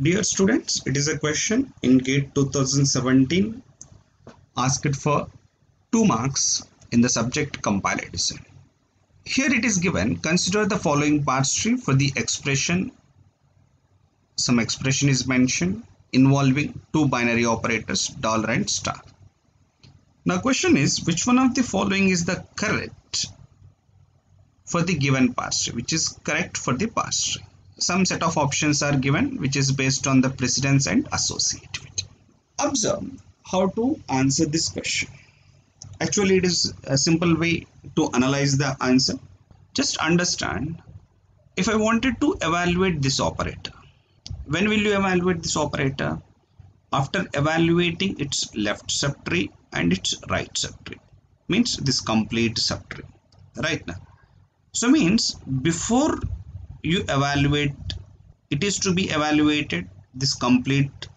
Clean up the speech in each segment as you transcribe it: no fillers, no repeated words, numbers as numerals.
Dear students, it is a question in GATE 2017 asked for 2 marks in the subject compile edition. Here it is given, consider the following parts tree for the expression. Some expression is mentioned involving two binary operators dollar and star. Now question is, which one of the following is the correct for the given parts tree, which is correct for the parts tree. Some set of options are given which is based on the precedence and associativity. Observe how to answer this question. Actually, it is a simple way to analyze the answer. Just understand, if I wanted to evaluate this operator, when will you evaluate this operator? After evaluating its left subtree and its right subtree, means this complete subtree, right? Now, so means before you evaluate, it is to be evaluated this complete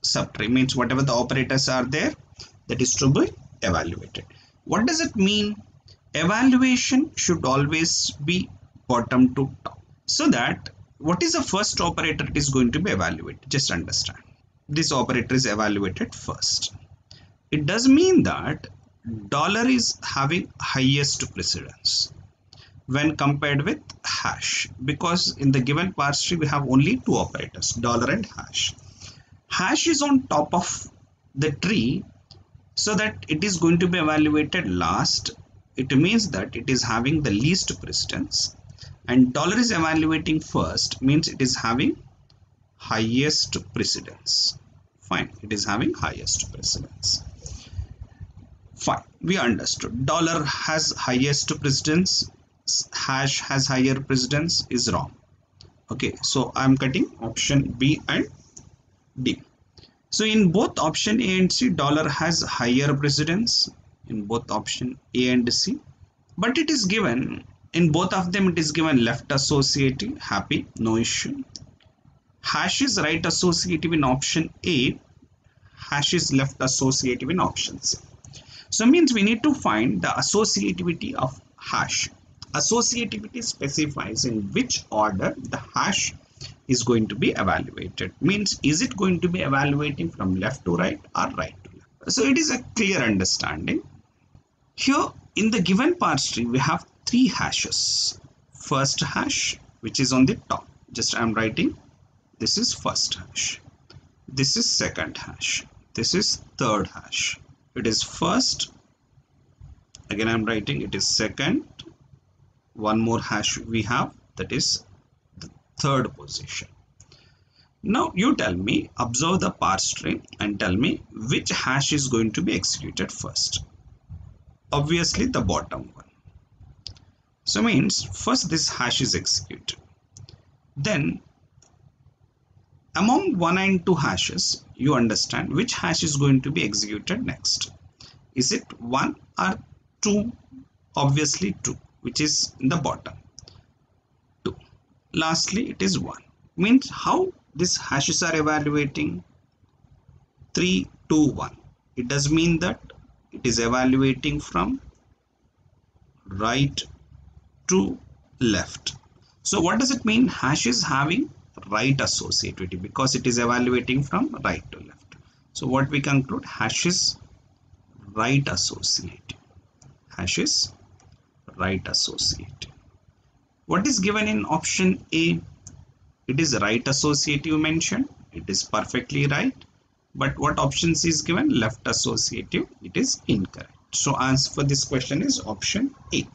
subtree, means whatever the operators are there, that is to be evaluated. What does it mean? Evaluation should always be bottom to top, so that what is the first operator it is going to be evaluated? Just understand, this operator is evaluated first. It does mean that dollar is having highest precedence when compared with hash, because in the given parse tree we have only two operators, dollar and hash. Hash is on top of the tree, so that it is going to be evaluated last. It means that it is having the least precedence, and dollar is evaluating first, means it is having highest precedence. Fine, it is having highest precedence. Fine, we understood dollar has highest precedence, hash has higher precedence is wrong. Okay, so I'm cutting option B and D. So in both option A and C, dollar has higher precedence in both option A and C, but it is given in both of them, it is given left associative, happy, no issue. Hash is right associative in option A, hash is left associative in option C. So means we need to find the associativity of hash. Associativity specifies in which order the hash is going to be evaluated, means is it going to be evaluating from left to right or right to left. So it is a clear understanding. Here in the given parse tree we have three hashes. First hash, which is on the top, just I am writing, this is first hash, this is second hash, this is third hash. It is first, again I am writing, it is second, one more hash we have, that is the third position. Now you tell me, observe the parse tree and tell me which hash is going to be executed first. Obviously the bottom one. So means first this hash is executed, then among 1 and 2 hashes you understand which hash is going to be executed next. Is it 1 or 2? Obviously 2, which is in the bottom, 2. Lastly it is 1. Means how these hashes are evaluating? 3, 2, 1. It does mean that it is evaluating from right to left. So what does it mean? Hash is having right associativity because it is evaluating from right to left. So what we conclude, hash is right associative. Hash is right associative. What is given in option A? It is right associative mentioned. It is perfectly right. But what options is given? Left associative. It is incorrect. So answer for this question is option A.